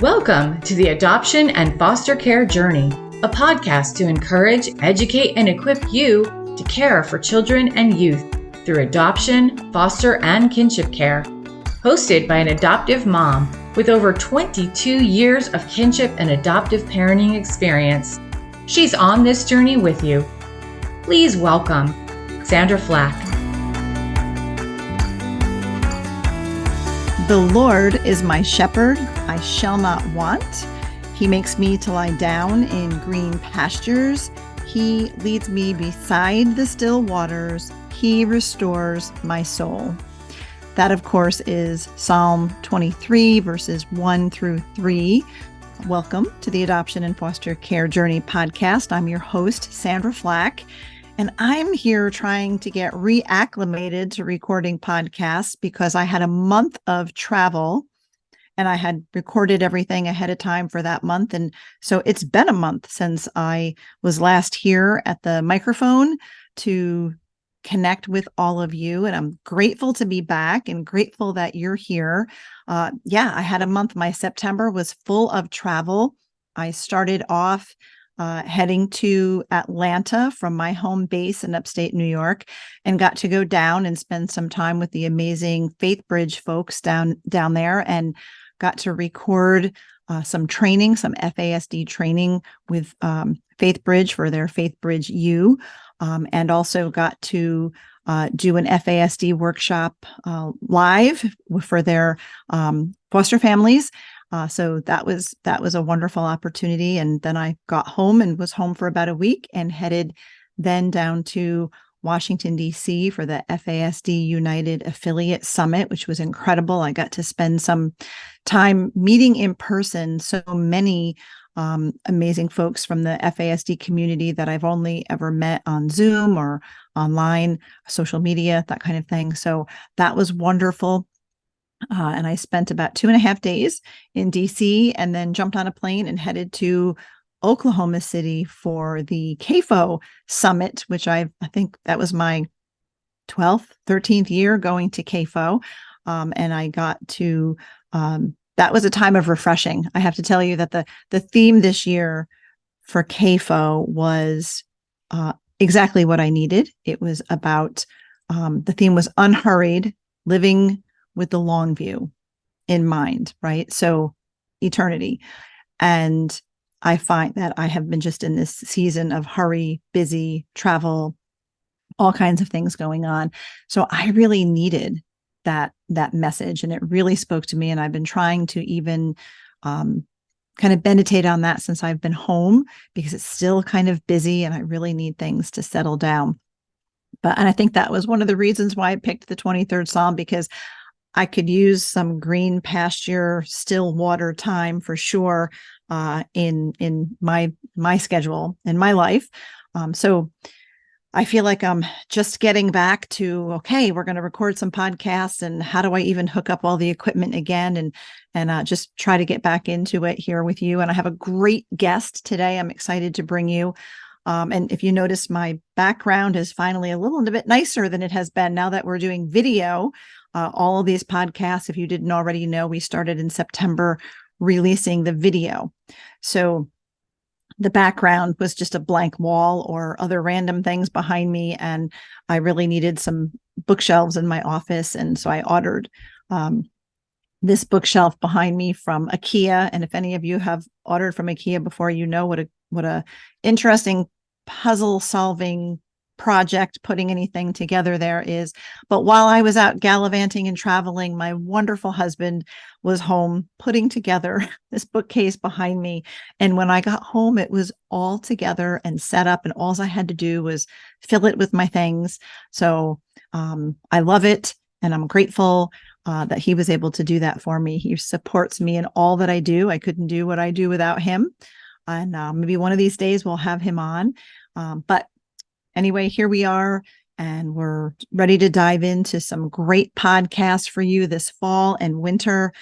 Welcome to the Adoption and Foster Care Journey, a podcast to encourage, educate, and equip you to care for children and youth through adoption, foster, and kinship care. Hosted by an adoptive mom with over 22 years of kinship and adoptive parenting experience. She's on this journey with you. Please welcome Sandra Flach. The Lord is my shepherd, I shall not want. He makes me to lie down in green pastures. He leads me beside the still waters. He restores my soul. That, of course, is Psalm 23, verses 1 through 3. Welcome to the Adoption and Foster Care Journey podcast. I'm your host, Sandra Flach, and I'm here trying to get reacclimated to recording podcasts because I had a month of travel and I had recorded everything ahead of time for that month. And so it's been a month since I was last here at the microphone to connect with all of you. And I'm grateful to be back and grateful that you're here. I had a month. My September was full of travel. I started off heading to Atlanta from my home base in upstate New York and got to go down and spend some time with the amazing Faith Bridge folks down there and got to record some training, some FASD training with Faith Bridge for their Faith Bridge U, and also got to do an FASD workshop live for their foster families. So that was a wonderful opportunity. And then I got home and was home for about a week and headed then down to Washington, D.C. for the FASD United Affiliate Summit, which was incredible. I got to spend some time meeting in person so many amazing folks from the FASD community that I've only ever met on Zoom or online, social media, that kind of thing. So that was wonderful. And I spent about 2.5 days in DC and then jumped on a plane and headed to Oklahoma City for the CAFO Summit, which I think that was my 12th, 13th year going to CAFO. And I got to, that was a time of refreshing. I have to tell you that the theme this year for CAFO was exactly what I needed. It was about, the theme was unhurried, living with the long view in mind, right? So eternity. And I find that I have been just in this season of hurry, busy, travel, all kinds of things going on. So I really needed that message, and it really spoke to me. And I've been trying to even kind of meditate on that since I've been home because it's still kind of busy and I really need things to settle down. And I think that was one of the reasons why I picked the 23rd Psalm, because I could use some green pasture, still water time for sure in my schedule in my life. So I feel like I'm just getting back to, okay, we're going to record some podcasts, and how do I even hook up all the equipment again and just try to get back into it here with you. And I have a great guest today. I'm excited to bring you. And if you notice, my background is finally a little bit nicer than it has been now that we're doing video. All of these podcasts, if you didn't already know, we started in September releasing the video. So the background was just a blank wall or other random things behind me. And I really needed some bookshelves in my office. And so I ordered this bookshelf behind me from IKEA. And if any of you have ordered from IKEA before, you know what a interesting puzzle solving project putting anything together there is. But while I was out gallivanting and traveling, my wonderful husband was home putting together this bookcase behind me. And when I got home, it was all together and set up, and all I had to do was fill it with my things. So I love it, and I'm grateful that he was able to do that for me. He supports me in all that I do. I couldn't do what I do without him. And maybe one of these days we'll have him on. But anyway, here we are, and we're ready to dive into some great podcasts for you this fall and winter.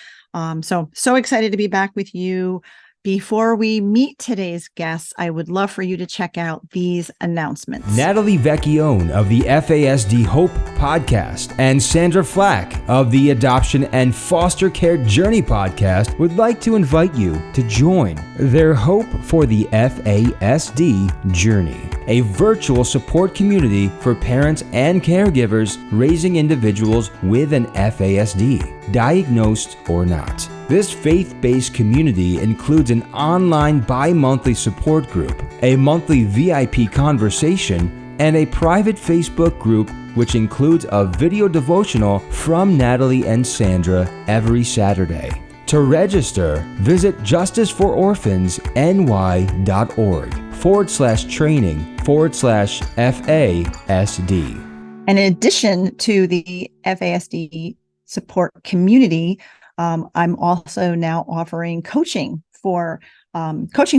So excited to be back with you Before we meet today's guests, I would love for you to check out these announcements. Natalie Vecchione of the FASD Hope podcast and Sandra Flach of the Adoption and Foster Care Journey podcast would like to invite you to join their Hope for the FASD Journey, a virtual support community for parents and caregivers raising individuals with an FASD, diagnosed or not. This faith-based community includes an online bi-monthly support group, a monthly VIP conversation, and a private Facebook group which includes a video devotional from Natalie and Sandra every Saturday. To register, visit justicefororphans.ny.org/training/FASD. And in addition to the FASD support community, I'm also now offering coaching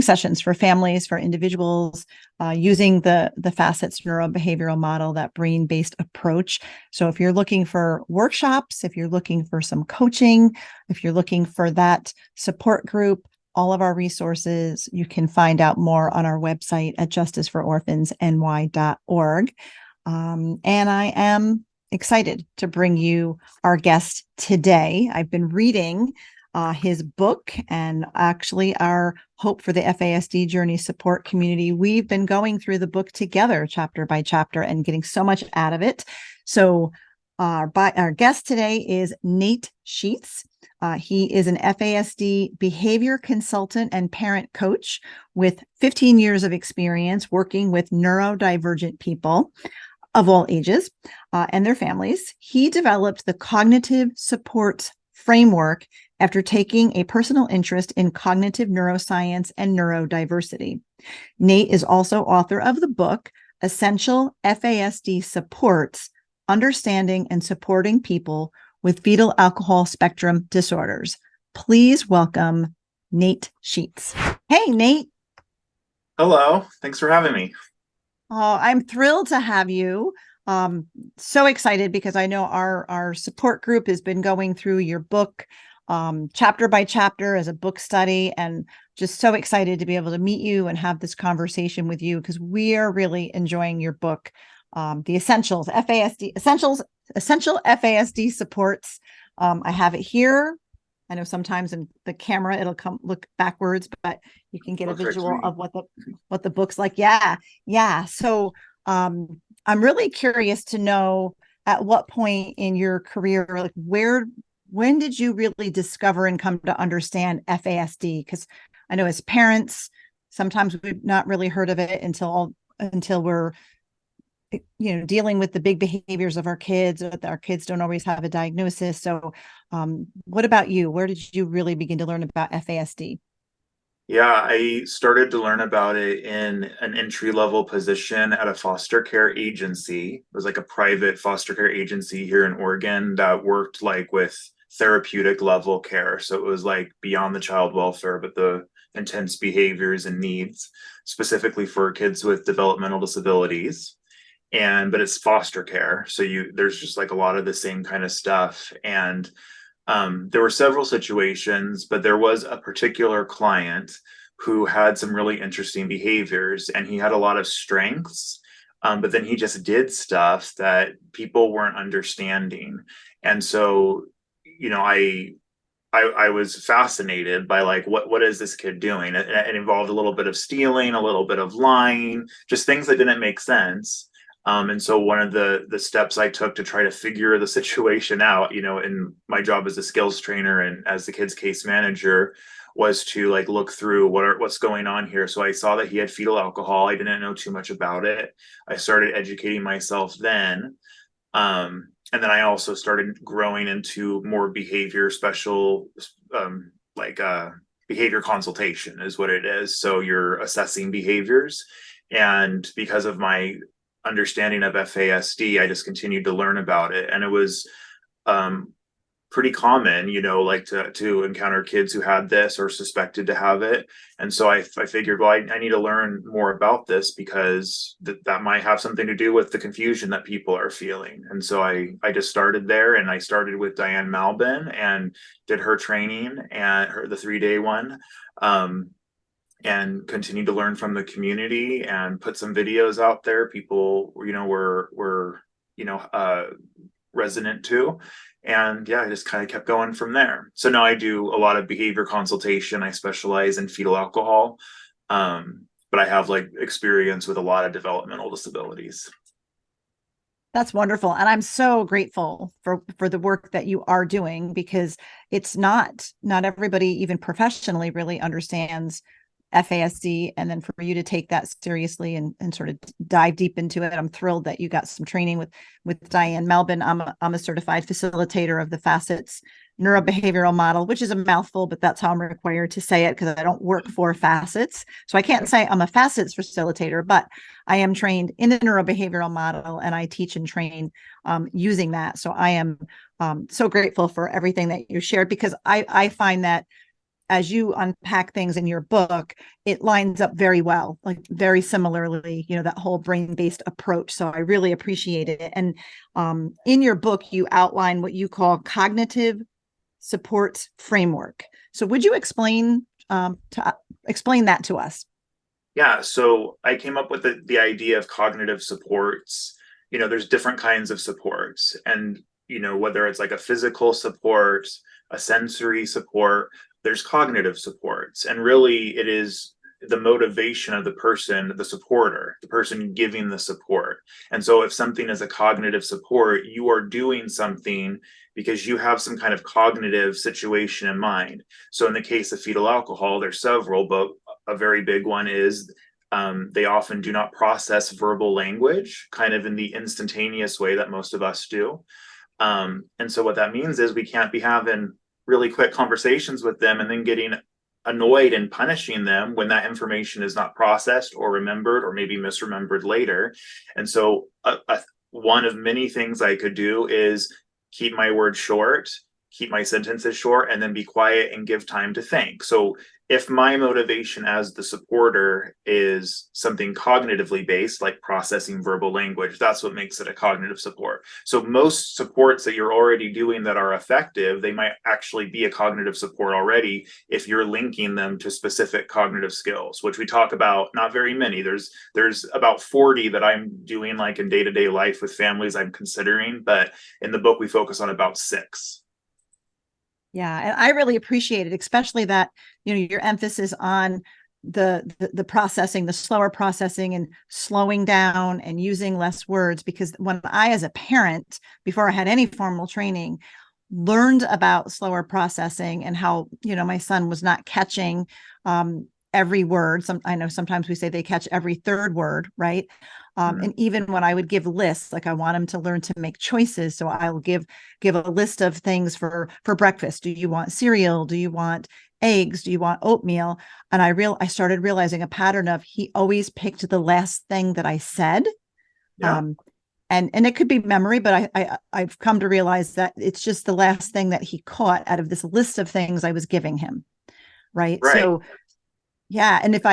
sessions for families, for individuals, using the Facets neurobehavioral model, that brain-based approach. So if you're looking for workshops, if you're looking for some coaching, if you're looking for that support group, all of our resources, you can find out more on our website at justicefororphansny.org. And I am excited to bring you our guest today. I've been reading his book, and actually our Hope for the FASD Journey support community. We've been going through the book together, chapter by chapter, and getting so much out of it. So our guest today is Nate Sheets. He is an FASD behavior consultant and parent coach with 15 years of experience working with neurodivergent people of all ages and their families. He developed the cognitive support framework after taking a personal interest in cognitive neuroscience and neurodiversity. Nate is also author of the book, Essential FASD Supports: Understanding and Supporting People with Fetal Alcohol Spectrum Disorders. Please welcome Nate Sheets. Hey, Nate. Hello. Thanks for having me. Oh, I'm thrilled to have you. So excited because I know our support group has been going through your book chapter by chapter as a book study, and just so excited to be able to meet you and have this conversation with you because we are really enjoying your book, the Essential FASD Supports. I have it here. I know sometimes in the camera it'll look backwards, but you can get a visual of what the book's like. Yeah. So I'm really curious to know at what point in your career, like when did you really discover and come to understand FASD? Because I know as parents, sometimes we've not really heard of it until we're dealing with the big behaviors of our kids. Our kids don't always have a diagnosis. So what about you? Where did you really begin to learn about FASD? Yeah, I started to learn about it in an entry-level position at a foster care agency. It was like a private foster care agency here in Oregon that worked like with therapeutic level care. So it was like beyond the child welfare, but the intense behaviors and needs specifically for kids with developmental disabilities. But it's foster care. So there's just like a lot of the same kind of stuff. And there were several situations, but there was a particular client who had some really interesting behaviors, and he had a lot of strengths, but then he just did stuff that people weren't understanding. And so, I was fascinated by like, what is this kid doing? It involved a little bit of stealing, a little bit of lying, just things that didn't make sense. And so one of the steps I took to try to figure the situation out, in my job as a skills trainer and as the kids case manager, was to like look through what's going on here. So I saw that he had fetal alcohol. I didn't know too much about it. I started educating myself then. And then I also started growing into more behavior behavior consultation is what it is. So you're assessing behaviors. And because of my understanding of FASD, I just continued to learn about it. And it was pretty common, like to encounter kids who had this or suspected to have it. And so I figured, well, I need to learn more about this because that might have something to do with the confusion that people are feeling. And so I just started there, and I started with Diane Malbin and did her training and the 3-day one. and continue to learn from the community and put some videos out there. People, were resonant to. And yeah, I just kind of kept going from there. So now I do a lot of behavior consultation. I specialize in fetal alcohol. But I have like experience with a lot of developmental disabilities. That's wonderful. And I'm so grateful for the work that you are doing, because it's not everybody, even professionally, really understands FASD. And then for you to take that seriously and sort of dive deep into it. I'm thrilled that you got some training with Diane Melvin. I'm a certified facilitator of the Facets neurobehavioral model, which is a mouthful, but that's how I'm required to say it, because I don't work for Facets. So I can't say I'm a Facets facilitator, but I am trained in the neurobehavioral model, and I teach and train using that. So I am so grateful for everything that you shared, because I find that as you unpack things in your book, it lines up very well, like very similarly, that whole brain-based approach. So I really appreciate it. And in your book, you outline what you call cognitive support framework. So would you explain that to us? Yeah, so I came up with the idea of cognitive supports. There's different kinds of supports, and whether it's like a physical support, a sensory support, there's cognitive supports. And really it is the motivation of the person, the supporter, the person giving the support. And so if something is a cognitive support, you are doing something because you have some kind of cognitive situation in mind. So in the case of fetal alcohol, there's several, but a very big one is they often do not process verbal language kind of in the instantaneous way that most of us do. And so what that means is we can't be having really quick conversations with them and then getting annoyed and punishing them when that information is not processed or remembered, or maybe misremembered later. And so one of many things I could do is keep my words short, keep my sentences short, and then be quiet and give time to think. So if my motivation as the supporter is something cognitively based, like processing verbal language, that's what makes it a cognitive support. So most supports that you're already doing that are effective, they might actually be a cognitive support already if you're linking them to specific cognitive skills, which we talk about, not very many. There's about 40 that I'm doing like in day-to-day life with families I'm considering, but in the book we focus on about 6. Yeah, and I really appreciate it, especially that, your emphasis on the processing, the slower processing, and slowing down and using less words. Because when I, as a parent, before I had any formal training, learned about slower processing and how, my son was not catching every word. I know sometimes we say they catch every third word, right? And even when I would give lists, like I want him to learn to make choices. So I'll give a list of things for breakfast. Do you want cereal? Do you want eggs? Do you want oatmeal? And I started realizing a pattern of he always picked the last thing that I said. Yeah. And it could be memory, but I've come to realize that it's just the last thing that he caught out of this list of things I was giving him. Right. So yeah. And if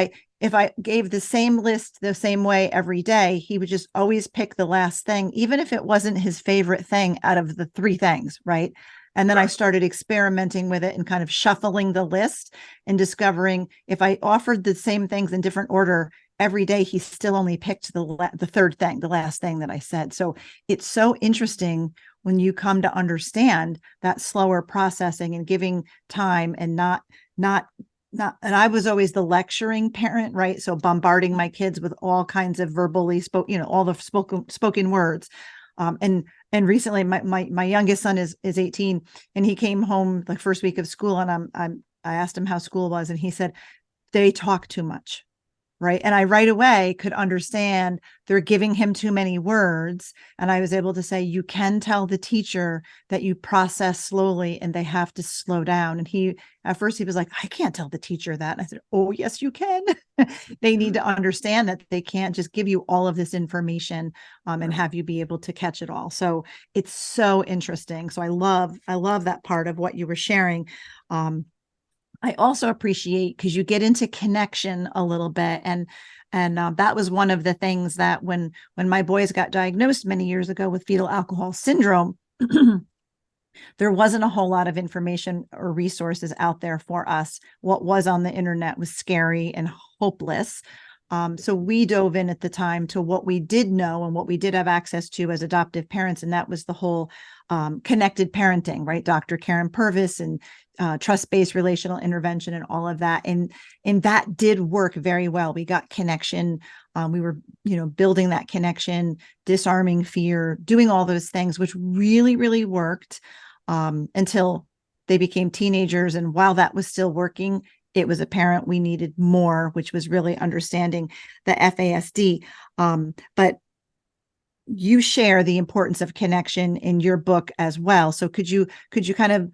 I gave the same list the same way every day, he would just always pick the last thing, even if it wasn't his favorite thing out of the 3 things. Right. And then I started experimenting with it and kind of shuffling the list and discovering if I offered the same things in different order every day, he still only picked the third thing, the last thing that I said. So it's so interesting when you come to understand that slower processing and giving time, and not, and I was always the lecturing parent, right? So bombarding my kids with all kinds of verbally all the spoken words. And recently my youngest son is 18, and he came home the first week of school, and I asked him how school was, and he said, they talk too much. Right. And I right away could understand they're giving him too many words. And I was able to say, you can tell the teacher that you process slowly and they have to slow down. And at first he was like, I can't tell the teacher that. And I said, oh, yes, you can. They need to understand that they can't just give you all of this information and have you be able to catch it all. So it's so interesting. So I love that part of what you were sharing. I also appreciate, because you get into connection a little bit. And that was one of the things that when my boys got diagnosed many years ago with fetal alcohol syndrome, There wasn't a whole lot of information or resources out there for us. What was on the internet was scary and hopeless. So we dove in at the time to what we did know and what we did have access to as adoptive parents. And that was the whole connected parenting, right? Dr. Karen Purvis and trust-based relational intervention and all of that. And that did work very well. We got connection. We were, building that connection, disarming fear, doing all those things, which really, really worked until they became teenagers. And while that was still working, it was apparent we needed more, which was really understanding the FASD. But you share the importance of connection in your book as well. So could you kind of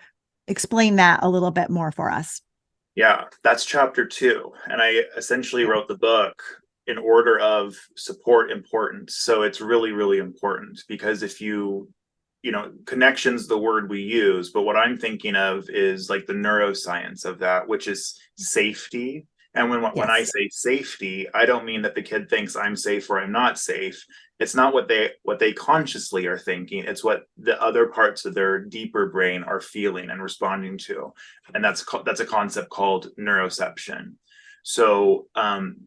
explain that a little bit more for us? Yeah, that's chapter 2. And I essentially wrote the book in order of support importance. So it's really, really important, because if connection's the word we use, but what I'm thinking of is like the neuroscience of that, which is safety. And when I say safety, I don't mean that the kid thinks I'm safe or I'm not safe. It's not what they consciously are thinking. It's what the other parts of their deeper brain are feeling and responding to. And that's a concept called neuroception. So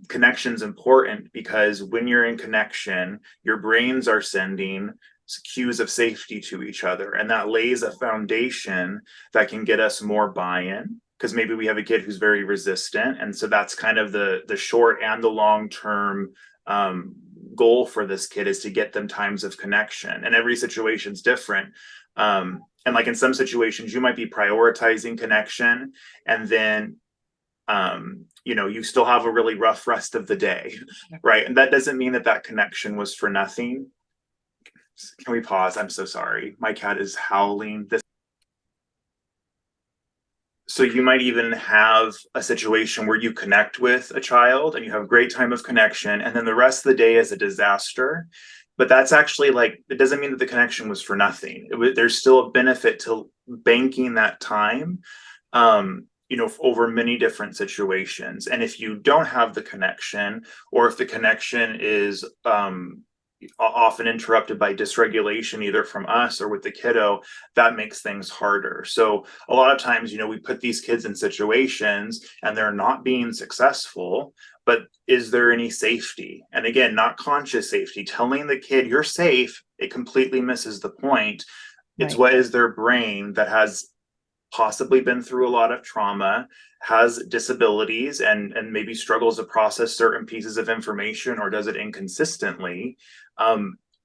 connection's important, because when you're in connection, your brains are sending cues of safety to each other, and that lays a foundation that can get us more buy-in, because maybe we have a kid who's very resistant, and so that's kind of the short and the long term goal for this kid, is to get them times of connection. And every situation's different, and like in some situations you might be prioritizing connection, and then you still have a really rough rest of the day, right? And that doesn't mean that connection was for nothing. Can we pause? I'm so sorry. My cat is howling. So you might even have a situation where you connect with a child and you have a great time of connection, and then the rest of the day is a disaster. But that's actually it doesn't mean that the connection was for nothing. There's still a benefit to banking that time, over many different situations. And if you don't have the connection, or if the connection is often interrupted by dysregulation, either from us or with the kiddo, that makes things harder. So a lot of times, we put these kids in situations and they're not being successful, but is there any safety? And again, not conscious safety. Telling the kid you're safe, it completely misses the point. It's Right. What is their brain that has possibly been through a lot of trauma, has disabilities, and maybe struggles to process certain pieces of information, or does it inconsistently.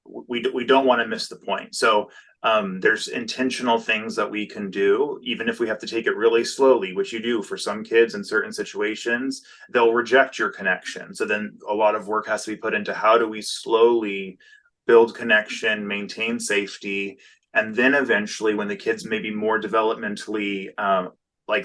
We don't want to miss the point. So there's intentional things that we can do, even if we have to take it really slowly, which you do for some kids in certain situations. They'll reject your connection. So then a lot of work has to be put into how do we slowly build connection, maintain safety, and then eventually, when the kids may be more developmentally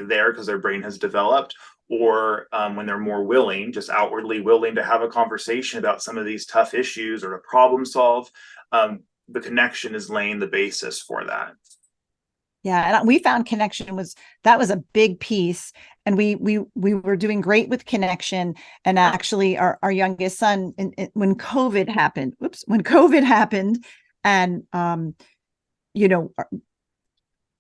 there because their brain has developed, or when they're more willing, just outwardly willing to have a conversation about some of these tough issues or to problem solve, the connection is laying the basis for that. Yeah, and we found connection was a big piece, and we were doing great with connection. And actually, our youngest son, when COVID happened, and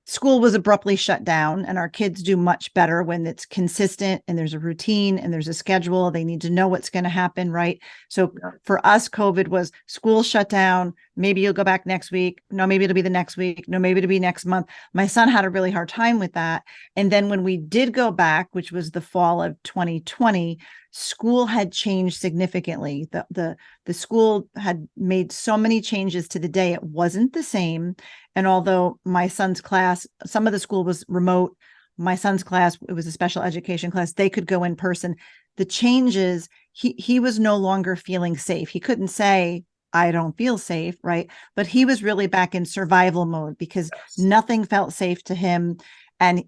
school was abruptly shut down, and our kids do much better when it's consistent and there's a routine and there's a schedule. They need to know what's going to happen, right? So for us, COVID was school shut down. Maybe you'll go back next week. No, maybe it'll be the next week. No, maybe it'll be next month. My son had a really hard time with that. And then when we did go back, which was the fall of 2020, school had changed significantly. The school had made so many changes to the day. It wasn't the same. And although my son's class, some of the school was remote, my son's class, it was a special education class, they could go in person. The changes, he was no longer feeling safe. He couldn't say, I don't feel safe, right? But he was really back in survival mode, because nothing felt safe to him. And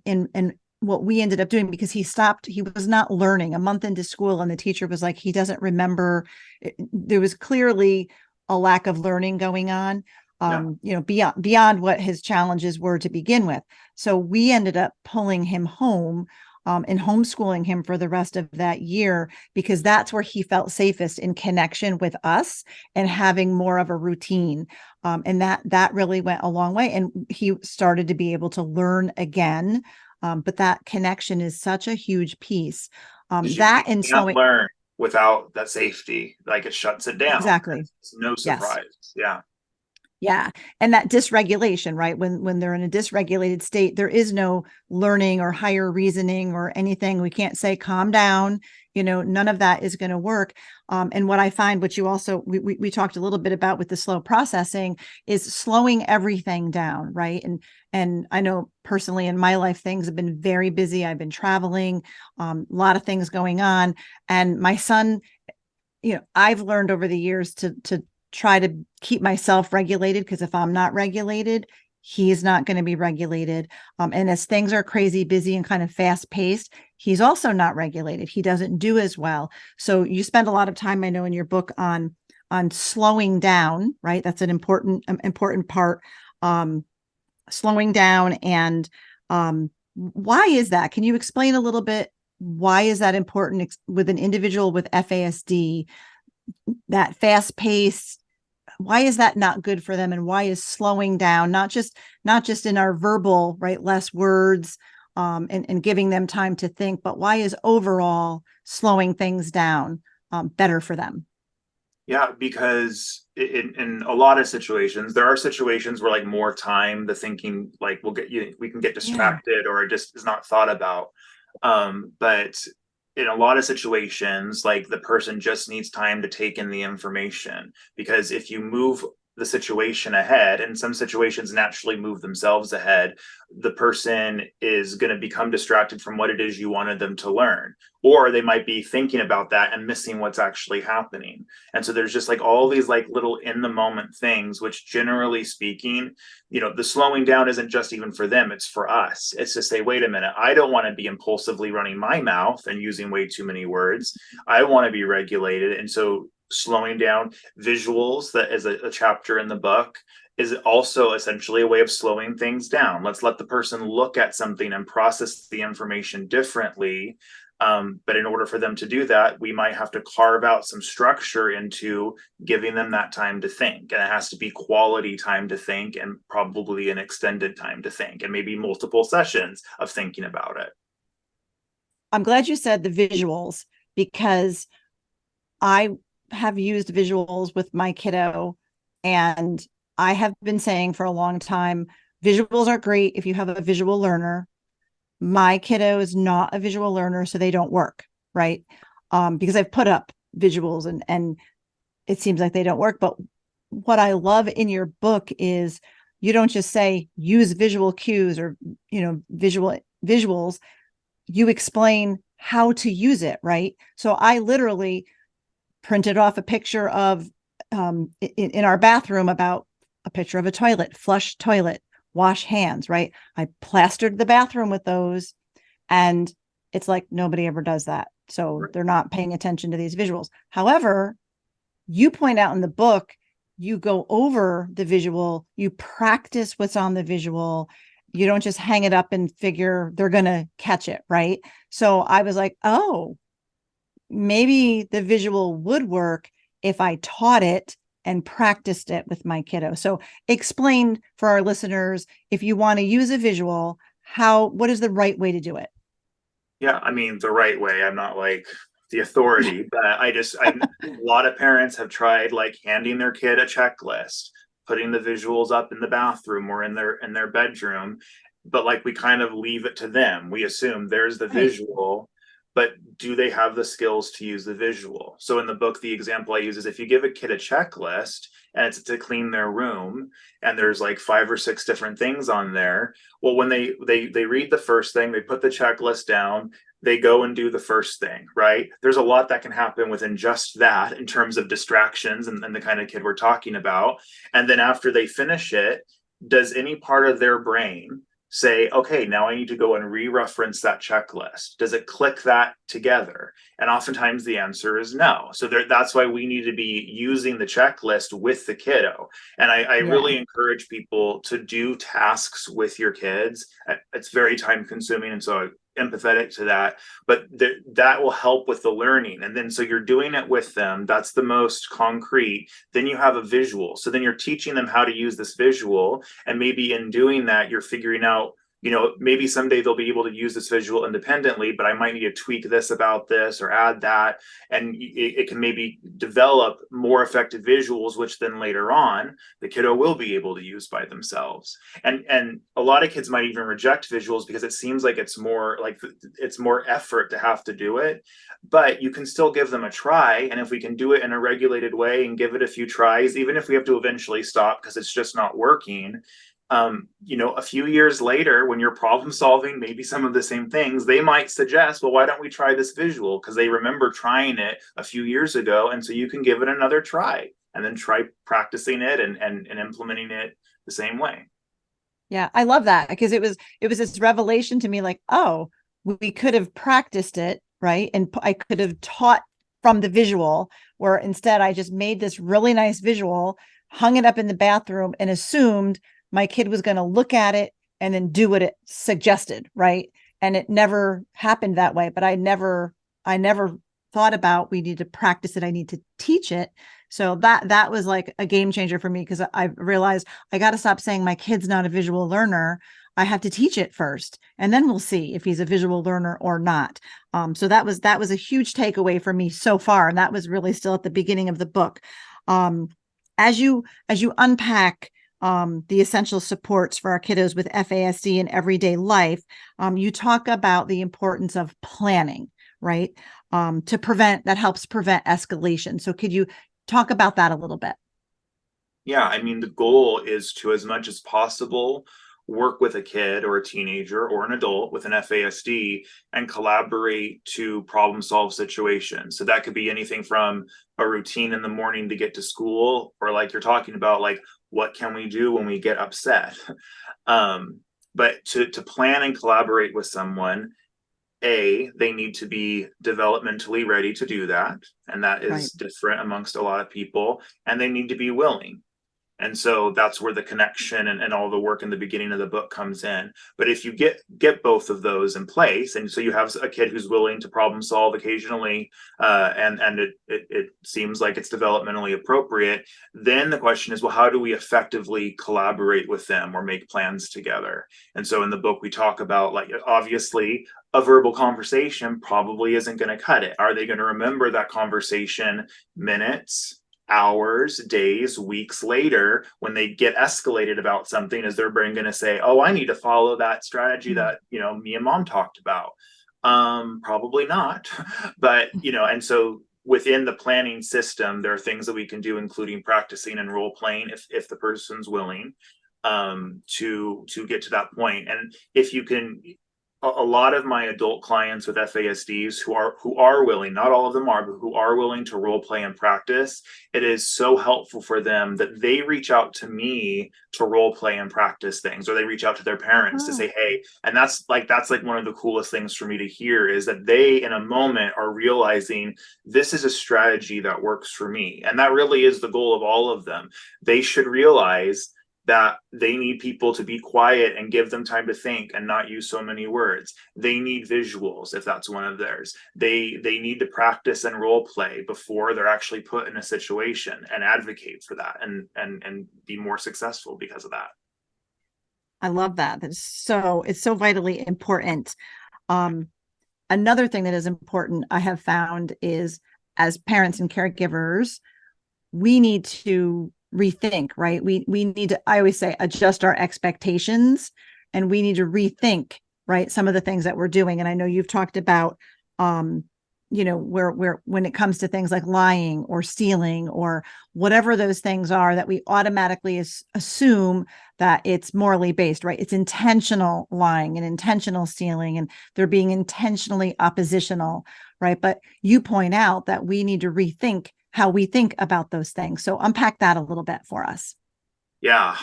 what we ended up doing, because he was not learning a month into school, and the teacher was like, he doesn't remember. There was clearly a lack of learning going on, beyond what his challenges were to begin with. So we ended up pulling him home and homeschooling him for the rest of that year, because that's where he felt safest, in connection with us and having more of a routine. And that really went a long way. And he started to be able to learn again. But that connection is such a huge piece. That and slowing. Learn without that safety, like it shuts it down. Exactly. It's no surprise. Yes. Yeah. Yeah. And that dysregulation, right? When they're in a dysregulated state, there is no learning or higher reasoning or anything. We can't say, calm down, none of that is going to work. And what I find, which you also, we talked a little bit about with the slow processing, is slowing everything down. Right. And I know personally in my life, things have been very busy. I've been traveling, a lot of things going on. And my son, I've learned over the years to try to keep myself regulated, because if I'm not regulated, he's not going to be regulated. And as things are crazy, busy, and kind of fast paced, he's also not regulated. He doesn't do as well. So you spend a lot of time, I know, in your book on slowing down, right? That's an important part. Slowing down. And why is that? Can you explain a little bit? Why is that important with an individual with FASD? That fast pace, why is that not good for them? And why is slowing down, not just in our verbal, right, less words, and giving them time to think, but why is overall slowing things down better for them? Yeah, because in a lot of situations, there are situations where like more time, the thinking, like we can get distracted, or it just is not thought about. But in a lot of situations, like the person just needs time to take in the information, because if you move the situation ahead, and some situations naturally move themselves ahead, the person is going to become distracted from what it is you wanted them to learn, or they might be thinking about that and missing what's actually happening. And so there's just like all these like little in the moment things, which generally speaking, the slowing down isn't just even for them, it's for us. It's to say, wait a minute, I don't want to be impulsively running my mouth and using way too many words. I want to be regulated. And so slowing down, visuals, that is a chapter in the book, is also essentially a way of slowing things down. Let's let the person look at something and process the information differently. But in order for them to do that, we might have to carve out some structure into giving them that time to think. And it has to be quality time to think, and probably an extended time to think, and maybe multiple sessions of thinking about it. I'm glad you said the visuals, because I have used visuals with my kiddo, and I have been saying for a long time, visuals are great if you have a visual learner. My kiddo is not a visual learner, so they don't work, right? Because I've put up visuals and it seems like they don't work. But what I love in your book is you don't just say use visual cues or visuals. You explain how to use it, right? So I literally printed off a picture of in our bathroom, about a picture of a toilet, flush toilet, wash hands, right? I plastered the bathroom with those, and it's like nobody ever does that. So they're not paying attention to these visuals. However, you point out in the book, you go over the visual, you practice what's on the visual. You don't just hang it up and figure they're going to catch it, right? So I was like, oh, maybe the visual would work if I taught it and practiced it with my kiddo. So explain for our listeners, if you want to use a visual, what is the right way to do it? Yeah, I mean, the right way. I'm not like the authority, but a lot of parents have tried like handing their kid a checklist, putting the visuals up in the bathroom or in their bedroom, but like we kind of leave it to them. We assume there's the visual, but do they have the skills to use the visual? So in the book, the example I use is if you give a kid a checklist and it's to clean their room, and there's like 5 or 6 different things on there. Well, when they read the first thing, they put the checklist down, they go and do the first thing, right? There's a lot that can happen within just that in terms of distractions and the kind of kid we're talking about. And then after they finish it, does any part of their brain say, okay, now I need to go and re-reference that checklist? Does it click that together? And oftentimes the answer is no. So that's why we need to be using the checklist with the kiddo. And I really encourage people to do tasks with your kids. It's very time consuming. And so empathetic to that, but that will help with the learning. And then so you're doing it with them, that's the most concrete. Then you have a visual, so then you're teaching them how to use this visual, and maybe in doing that you're figuring out, maybe someday they'll be able to use this visual independently, but I might need to tweak this about this or add that. And it can maybe develop more effective visuals, which then later on the kiddo will be able to use by themselves. And a lot of kids might even reject visuals because it seems like it's more effort to have to do it, but you can still give them a try. And if we can do it in a regulated way and give it a few tries, even if we have to eventually stop because it's just not working, a few years later, when you're problem solving maybe some of the same things, they might suggest, well, why don't we try this visual? Because they remember trying it a few years ago. And so you can give it another try and then try practicing it and implementing it the same way. Yeah, I love that, because it was this revelation to me, like, oh, we could have practiced it, right? And I could have taught from the visual, where instead I just made this really nice visual, hung it up in the bathroom, and assumed my kid was going to look at it and then do what it suggested, right? And it never happened that way. But I never thought about, we need to practice it, I need to teach it. So that was like a game changer for me, because I realized I got to stop saying my kid's not a visual learner. I have to teach it first, and then we'll see if he's a visual learner or not. So that was a huge takeaway for me so far, and that was really still at the beginning of the book. As you unpack the essential supports for our kiddos with FASD in everyday life, you talk about the importance of planning, right? That helps prevent escalation. So could you talk about that a little bit? Yeah, I mean, the goal is to, as much as possible, work with a kid or a teenager or an adult with an FASD and collaborate to problem solve situations. So that could be anything from a routine in the morning to get to school, or like you're talking about, like, what can we do when we get upset? But to plan and collaborate with someone, they need to be developmentally ready to do that. And that is different amongst a lot of people. And they need to be willing. And so that's where the connection and all the work in the beginning of the book comes in. But if you get both of those in place, and so you have a kid who's willing to problem solve occasionally, and it seems like it's developmentally appropriate, then the question is, well, how do we effectively collaborate with them or make plans together? And so in the book, we talk about, like, obviously, a verbal conversation probably isn't going to cut it. Are they going to remember that conversation minutes, hours, days, weeks later when they get escalated about something? Is their brain going to say, oh, I need to follow that strategy that, me and mom talked about? Probably not. But, and so within the planning system, there are things that we can do, including practicing and role playing if the person's willing, to get to that point. And if you can, a lot of my adult clients with FASDs who are willing, not all of them are, but who are willing to role play and practice, it is so helpful for them that they reach out to me to role play and practice things, or they reach out to their parents to say, hey, and that's like one of the coolest things for me to hear, is that they in a moment are realizing this is a strategy that works for me. And that really is the goal of all of them. They should realize that they need people to be quiet and give them time to think and not use so many words. They need visuals if that's one of theirs. They need to practice and role play before they're actually put in a situation, and advocate for that and be more successful because of that. I love that. It's so vitally important. Another thing that is important, I have found, is as parents and caregivers, we need to rethink, right? We need to, I always say, adjust our expectations, and we need to rethink, right, some of the things that we're doing. And I know you've talked about, where when it comes to things like lying or stealing or whatever those things are, that we automatically assume that it's morally based, right? It's intentional lying and intentional stealing, and they're being intentionally oppositional, right? But you point out that we need to rethink how we think about those things. So unpack that a little bit for us. Yeah,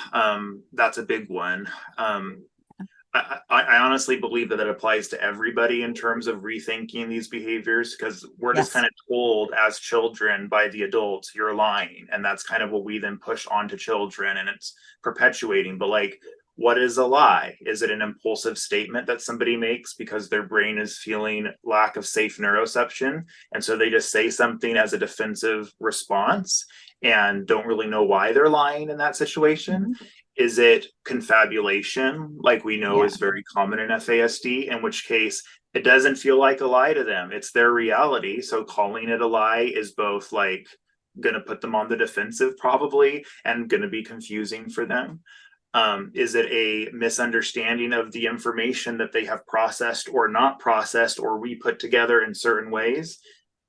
that's a big one. I honestly believe that it applies to everybody in terms of rethinking these behaviors, because we're just kind of told as children by the adults, you're lying. And that's kind of what we then push onto children, and it's perpetuating. But like, what is a lie? Is it an impulsive statement that somebody makes because their brain is feeling lack of safe neuroception? And so they just say something as a defensive response and don't really know why they're lying in that situation. Mhm. Is it confabulation, like we know Yeah. is very common in FASD, in which case it doesn't feel like a lie to them. It's their reality. So calling it a lie is both like going to put them on the defensive probably and going to be confusing for them. Is it a misunderstanding of the information that they have processed or not processed or re-put together in certain ways?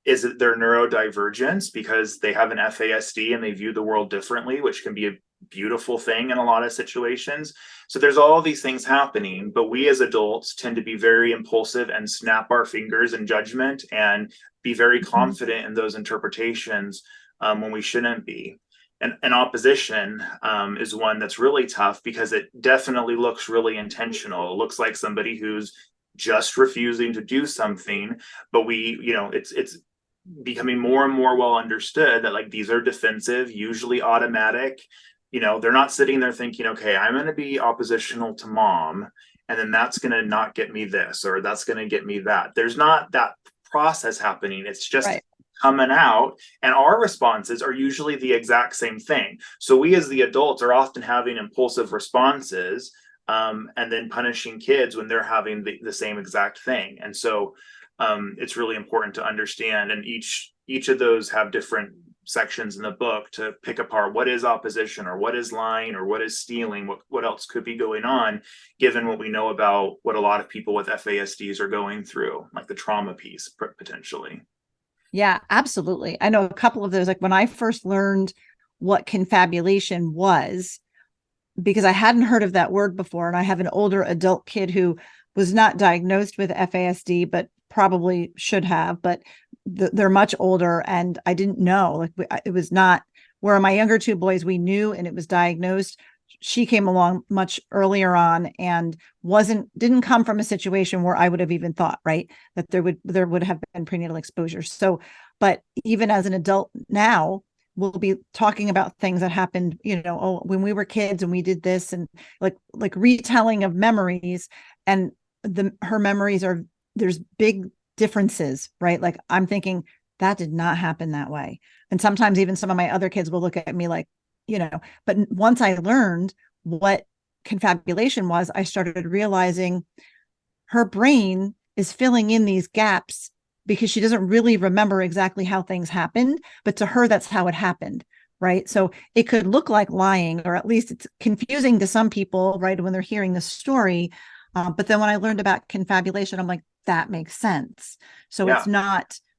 Is it their neurodivergence because they have an FASD and they view the world differently, which can be a beautiful thing in a lot of situations? So there's all these things happening, but we as adults tend to be very impulsive and snap our fingers in judgment and be very confident in those interpretations when we shouldn't be. And opposition is one that's really tough because it definitely looks really intentional. It looks like somebody who's just refusing to do something, but it's becoming more and more well understood that like these are defensive, usually automatic. They're not sitting there thinking, okay, I'm going to be oppositional to mom, and then that's going to not get me this, or that's going to get me that. There's not that process happening. It's just Right. coming out, and our responses are usually the exact same thing. So we as the adults are often having impulsive responses and then punishing kids when they're having the same exact thing. And so it's really important to understand, and each of those have different sections in the book to pick apart what is opposition or what is lying or what is stealing, what else could be going on, given what we know about what a lot of people with FASDs are going through, like the trauma piece potentially. Yeah, absolutely. I know a couple of those, like when I first learned what confabulation was, because I hadn't heard of that word before. And I have an older adult kid who was not diagnosed with FASD, but probably should have, but they're much older. And I didn't know, like it was not where my younger two boys, we knew, and it was diagnosed. She came along much earlier on and didn't come from a situation where I would have even thought, right, that there would have been prenatal exposure. So, but even as an adult now, we'll be talking about things that happened, when we were kids and we did this, and like retelling of memories, and her memories there's big differences, right? Like I'm thinking that did not happen that way. And sometimes even some of my other kids will look at me like, but once I learned what confabulation was, I started realizing her brain is filling in these gaps because she doesn't really remember exactly how things happened, but to her, that's how it happened, right? So it could look like lying, or at least it's confusing to some people, right, when they're hearing the story. But then when I learned about confabulation, I'm like, that makes sense. So Yeah.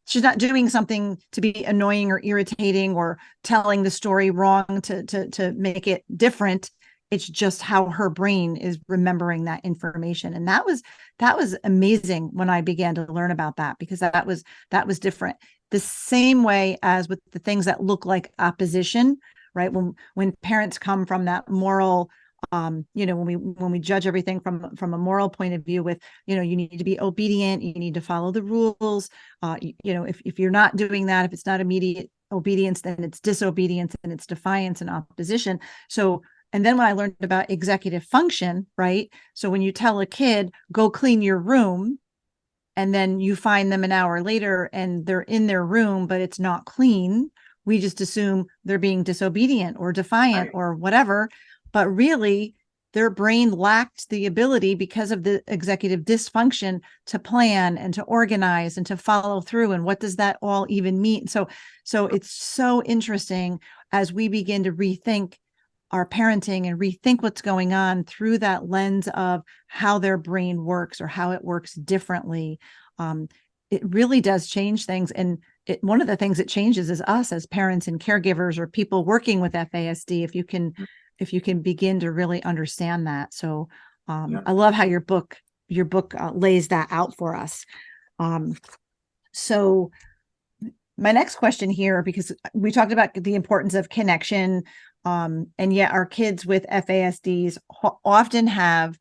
she's not doing something to be annoying or irritating or telling the story wrong to make it different. It's just how her brain is remembering that information. And that was amazing when I began to learn about that, because that was different. The same way as with the things that look like opposition, right? When parents come from that moral, when we judge everything from a moral point of view with, you need to be obedient, you need to follow the rules. If you're not doing that, if it's not immediate obedience, then it's disobedience and it's defiance and opposition. So, and then when I learned about executive function, right? So when you tell a kid, go clean your room, and then you find them an hour later and they're in their room, but it's not clean, we just assume they're being disobedient or defiant or whatever. But really, their brain lacked the ability, because of the executive dysfunction, to plan and to organize and to follow through. And what does that all even mean? So it's so interesting as we begin to rethink our parenting and rethink what's going on through that lens of how their brain works or how it works differently. It really does change things. And one of the things it changes is us as parents and caregivers or people working with FASD, if you can begin to really understand that. So I love how your book lays that out for us. So my next question here, because we talked about the importance of connection, and yet our kids with FASDs often have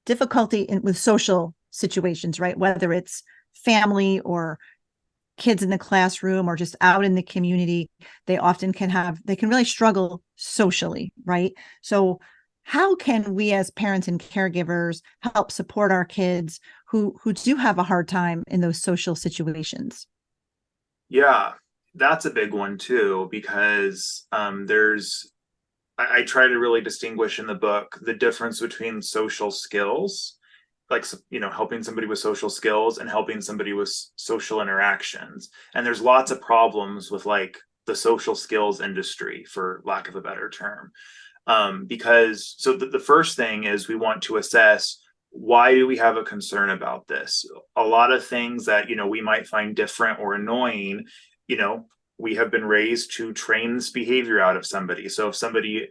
difficulty with social situations, right? Whether it's family or kids in the classroom or just out in the community, they often can really struggle socially, right? So how can we as parents and caregivers help support our kids who do have a hard time in those social situations? Yeah, that's a big one too, because I try to really distinguish in the book the difference between social skills, like, helping somebody with social skills and helping somebody with social interactions. And there's lots of problems with like the social skills industry, for lack of a better term. Because the first thing is we want to assess, why do we have a concern about this? A lot of things that, we might find different or annoying, we have been raised to train this behavior out of somebody. So if somebody,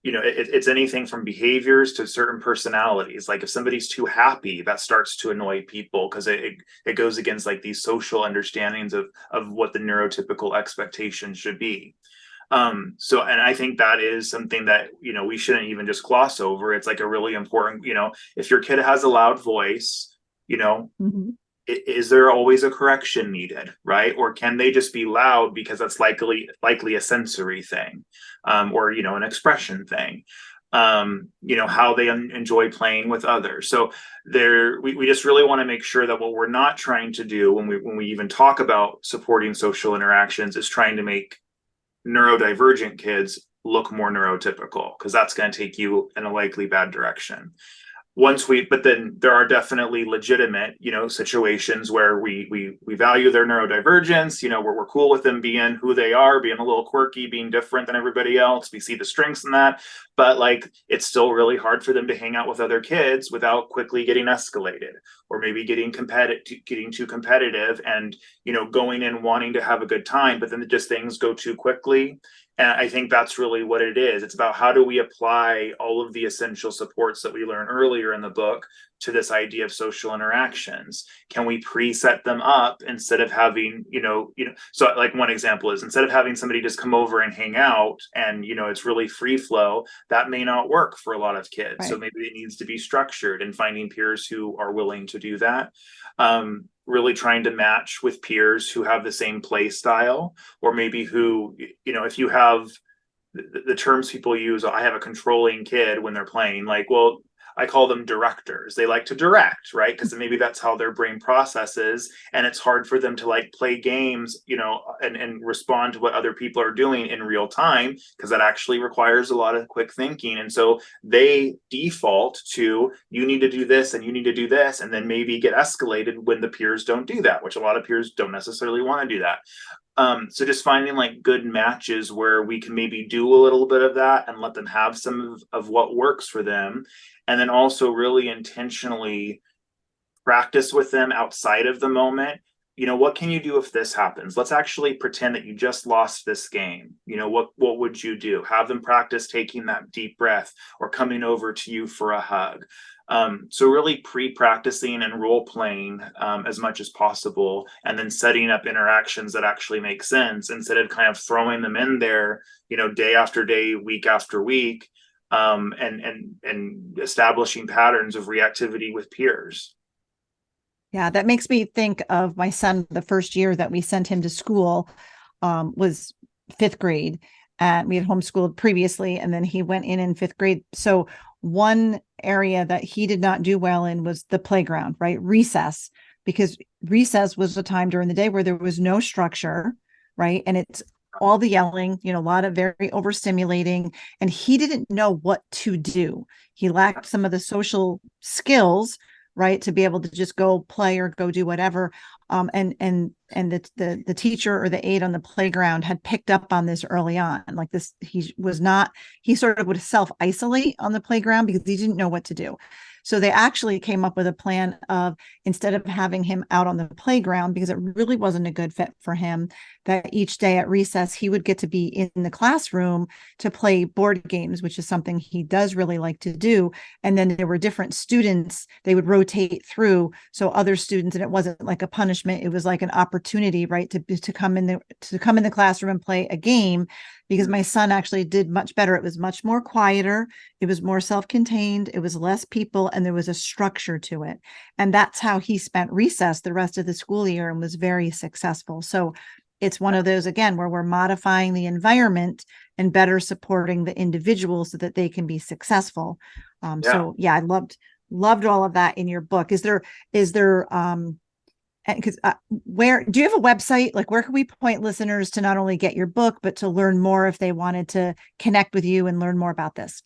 it's anything from behaviors to certain personalities. Like if somebody's too happy, that starts to annoy people because it goes against like these social understandings of what the neurotypical expectation should be. And I think that is something that, we shouldn't even just gloss over. It's like a really important, if your kid has a loud voice, Mm-hmm. is there always a correction needed, right? Or can they just be loud because that's likely a sensory thing, or, an expression thing, how they enjoy playing with others. So we just really want to make sure that what we're not trying to do when we even talk about supporting social interactions is trying to make neurodivergent kids look more neurotypical, because that's going to take you in a likely bad direction. But then there are definitely legitimate, situations where we value their neurodivergence, where we're cool with them being who they are, being a little quirky, being different than everybody else. We see the strengths in that, but like, it's still really hard for them to hang out with other kids without quickly getting escalated, or maybe getting too competitive and, going in wanting to have a good time, but then just things go too quickly. And I think that's really what it is. It's about, how do we apply all of the essential supports that we learned earlier in the book to this idea of social interactions? Can we preset them up instead of having, so like one example is, instead of having somebody just come over and hang out and, it's really free flow, that may not work for a lot of kids. Right. So maybe it needs to be structured, and finding peers who are willing to do that. Really trying to match with peers who have the same play style, or maybe who, if you have the terms people use, I have a controlling kid when they're playing, like, well, I call them directors. They like to direct, right? Because maybe that's how their brain processes, and it's hard for them to like play games, and respond to what other people are doing in real time, because that actually requires a lot of quick thinking. And so they default to, you need to do this and you need to do this, and then maybe get escalated when the peers don't do that, which a lot of peers don't necessarily want to do that. So just finding like good matches where we can maybe do a little bit of that and let them have some of what works for them. And then also really intentionally practice with them outside of the moment. What can you do if this happens? Let's actually pretend that you just lost this game. What would you do? Have them practice taking that deep breath, or coming over to you for a hug. So really pre-practicing and role-playing as much as possible, and then setting up interactions that actually make sense, instead of kind of throwing them in there, day after day, week after week, and establishing patterns of reactivity with peers. Yeah, that makes me think of my son. The first year that we sent him to school was fifth grade, and we had homeschooled previously, and then he went in fifth grade. So one area that he did not do well in was the playground, right? Recess, because recess was a time during the day where there was no structure, right? And it's all the yelling, a lot of very overstimulating, and he didn't know what to do. He lacked some of the social skills, right, to be able to just go play or go do whatever. And the teacher or the aide on the playground had picked up on this early on. Like this, he sort of would self-isolate on the playground because he didn't know what to do. So they actually came up with a plan of, instead of having him out on the playground, because it really wasn't a good fit for him, that each day at recess, he would get to be in the classroom to play board games, which is something he does really like to do. And then there were different students, they would rotate through. So other students, and it wasn't like a punishment, it was like an opportunity, right, to come in the classroom and play a game. Because my son actually did much better. It was much more quieter. It was more self-contained. It was less people, and there was a structure to it. And that's how he spent recess the rest of the school year, and was very successful. So it's one of those, again, where we're modifying the environment and better supporting the individual so that they can be successful. So yeah, I loved all of that in your book. Is there because where do you have a website? Like, where can we point listeners to not only get your book, but to learn more if they wanted to connect with you and learn more about this?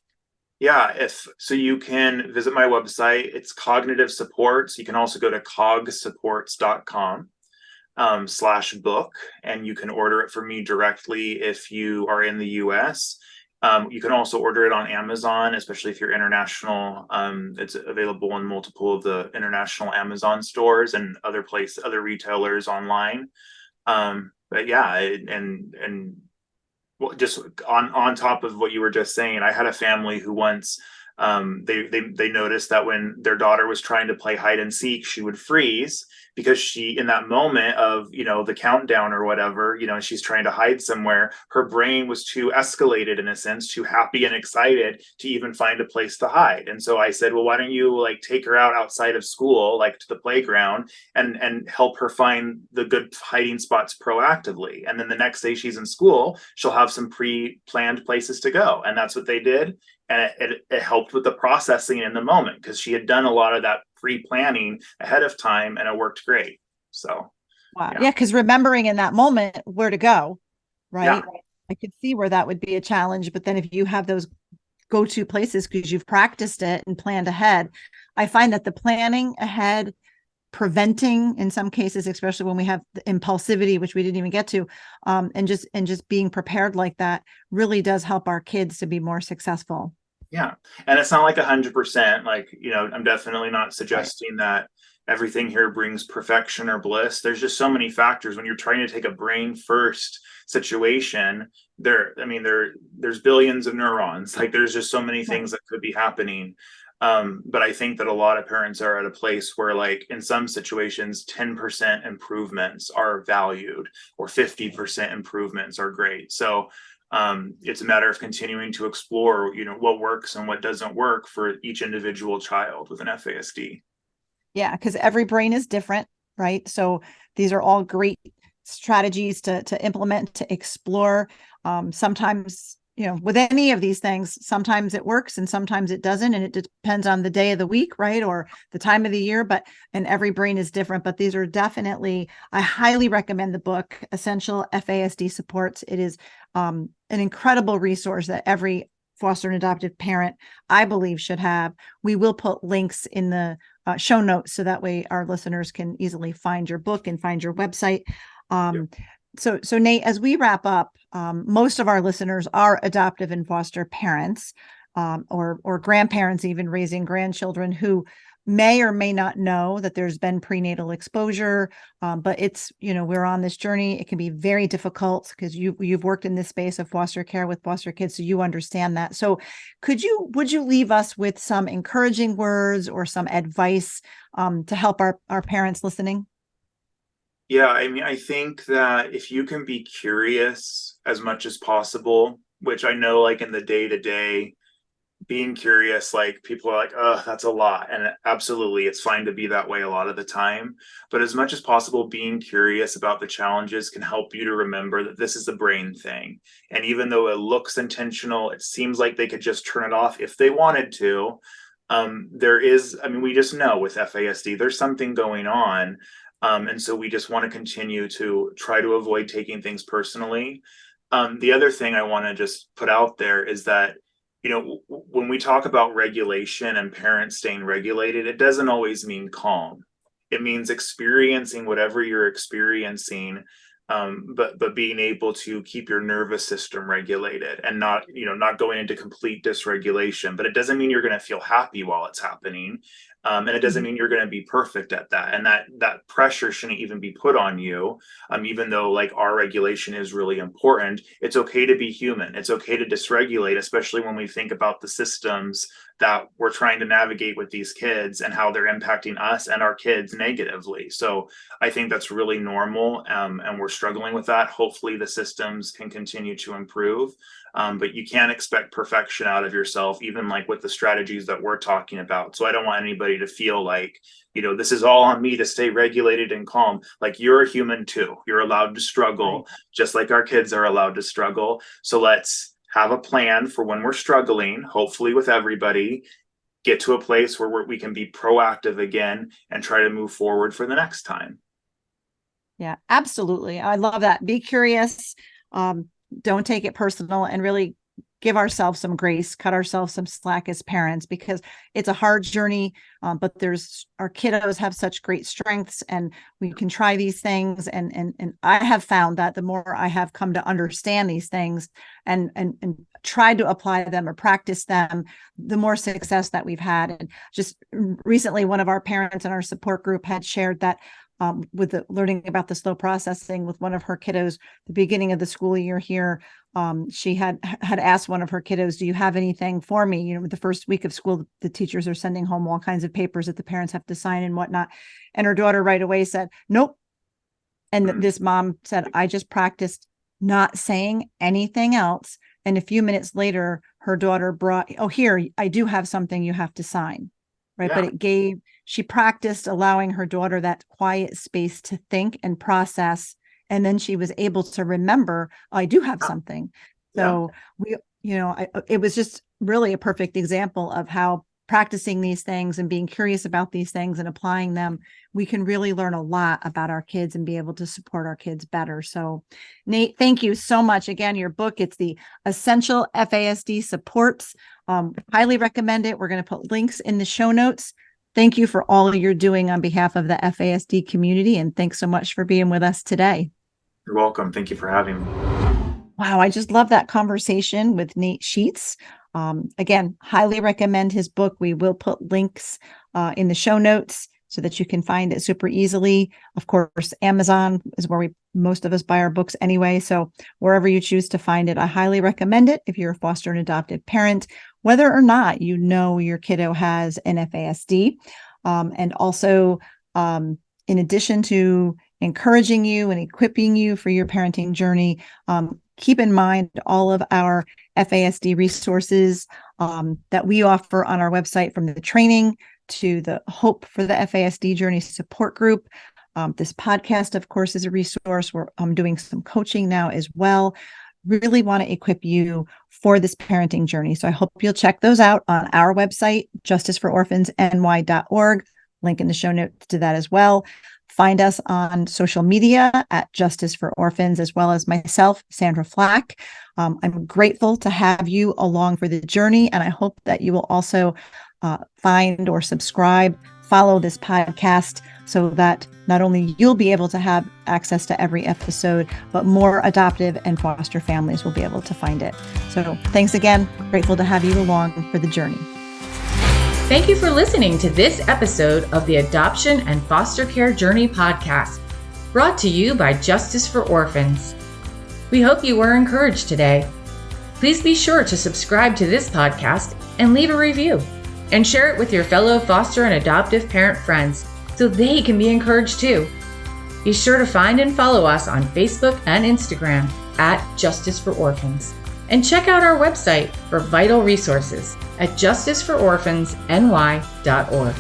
Yeah, so you can visit my website. It's cognitive support. So you can also go to cogsupports.com /book, and you can order it from me directly if you are in the US. You can also order it on Amazon, especially if you're international. It's available in multiple of the international Amazon stores and other retailers online. But yeah, and well, just on top of what you were just saying, I had a family who once they noticed that when their daughter was trying to play hide and seek, she would freeze because she, in that moment of, the countdown or whatever, she's trying to hide somewhere, her brain was too escalated, in a sense, too happy and excited to even find a place to hide. And so I said, well, why don't you take her outside of school, to the playground, and help her find the good hiding spots proactively. And then the next day she's in school, she'll have some pre-planned places to go. And that's what they did. And it helped with the processing in the moment because she had done a lot of that pre-planning ahead of time, and it worked great. So, wow. Yeah, because remembering in that moment where to go, right? Yeah. I could see where that would be a challenge. But then if you have those go-to places because you've practiced it and planned ahead, I find that the planning ahead, preventing in some cases, especially when we have the impulsivity, which we didn't even get to, and just being prepared like that really does help our kids to be more successful. Yeah. And it's not 100%, I'm definitely not suggesting that everything here brings perfection or bliss. There's just so many factors when you're trying to take a brain first situation. There's billions of neurons. There's just so many things that could be happening. But I think that a lot of parents are at a place where, in some situations, 10% improvements are valued, or 50% improvements are great. So it's a matter of continuing to explore, what works and what doesn't work for each individual child with an FASD. Yeah, because every brain is different, right? So these are all great strategies to implement, to explore. Sometimes, with any of these things, sometimes it works and sometimes it doesn't. And it depends on the day of the week, right? Or the time of the year, and every brain is different. But these are definitely, I highly recommend the book, Essential FASD Supports. It is an incredible resource that every foster and adoptive parent, I believe, should have. We will put links in the show notes so that way our listeners can easily find your book and find your website. So Nate, as we wrap up, most of our listeners are adoptive and foster parents, or grandparents, even raising grandchildren, who may or may not know that there's been prenatal exposure. But it's, we're on this journey. It can be very difficult because you've worked in this space of foster care with foster kids, so you understand that. So would you leave us with some encouraging words or some advice to help our parents listening? Yeah, I think that if you can be curious as much as possible, which I know, in the day-to-day, being curious, people are oh, that's a lot. And absolutely, it's fine to be that way a lot of the time. But as much as possible, being curious about the challenges can help you to remember that this is a brain thing. And even though it looks intentional, it seems like they could just turn it off if they wanted to. We just know with FASD, there's something going on. And so we just want to continue to try to avoid taking things personally. The other thing I want to just put out there is that, when we talk about regulation and parents staying regulated, it doesn't always mean calm. It means experiencing whatever you're experiencing, but being able to keep your nervous system regulated and not going into complete dysregulation. But it doesn't mean you're going to feel happy while it's happening. And it doesn't mean you're going to be perfect at that. And that pressure shouldn't even be put on you. Even though our regulation is really important, it's okay to be human. It's okay to dysregulate, especially when we think about the systems that we're trying to navigate with these kids and how they're impacting us and our kids negatively. So I think that's really normal. And we're struggling with that. Hopefully the systems can continue to improve. But you can't expect perfection out of yourself, even with the strategies that we're talking about. So I don't want anybody to feel this is all on me to stay regulated and calm. You're a human too. You're allowed to struggle, just like our kids are allowed to struggle. So let's have a plan for when we're struggling, hopefully with everybody, get to a place where we can be proactive again and try to move forward for the next time. Yeah, absolutely. I love that. Be curious. Don't take it personal, and really give ourselves some grace, cut ourselves some slack as parents, because it's a hard journey. But our kiddos have such great strengths, and we can try these things. And I have found that the more I have come to understand these things and tried to apply them or practice them, the more success that we've had. And just recently, one of our parents in our support group had shared that with learning about the slow processing with one of her kiddos, the beginning of the school year here, she had asked one of her kiddos, "Do you have anything for me?" With the first week of school, the teachers are sending home all kinds of papers that the parents have to sign and whatnot. And her daughter right away said, "Nope." And this mom said, "I just practiced not saying anything else." And a few minutes later, her daughter brought, "Oh, here, I do have something you have to sign." Right. Yeah. But she practiced allowing her daughter that quiet space to think and process. And then she was able to remember, I do have something. So it was just really a perfect example of how practicing these things and being curious about these things and applying them, we can really learn a lot about our kids and be able to support our kids better. So Nate, thank you so much. Again, your book, it's the Essential FASD Supports. Highly recommend it. We're going to put links in the show notes. Thank you for all you're doing on behalf of the FASD community. And thanks so much for being with us today. You're welcome. Thank you for having me. Wow, I just love that conversation with Nate Sheets. Again, highly recommend his book. We will put links in the show notes so that you can find it super easily. Of course, Amazon is where most of us buy our books anyway. So wherever you choose to find it, I highly recommend it if you're a foster and adoptive parent, whether or not you know your kiddo has an FASD. And also, in addition to encouraging you and equipping you for your parenting journey, keep in mind all of our FASD resources that we offer on our website, from the training to the Hope for the FASD Journey support group. This podcast, of course, is a resource. I'm doing some coaching now as well. Really want to equip you for this parenting journey. So I hope you'll check those out on our website, justicefororphans.ny.org. Link in the show notes to that as well. Find us on social media at Justice for Orphans, as well as myself, Sandra Flach. I'm grateful to have you along for the journey, and I hope that you will also find or subscribe, follow this podcast, so that not only you'll be able to have access to every episode, but more adoptive and foster families will be able to find it. So thanks again. Grateful to have you along for the journey. Thank you for listening to this episode of the Adoption and Foster Care Journey podcast, brought to you by Justice for Orphans. We hope you were encouraged today. Please be sure to subscribe to this podcast and leave a review, and share it with your fellow foster and adoptive parent friends so they can be encouraged too. Be sure to find and follow us on Facebook and Instagram at Justice for Orphans. And check out our website for vital resources at justicefororphansny.org.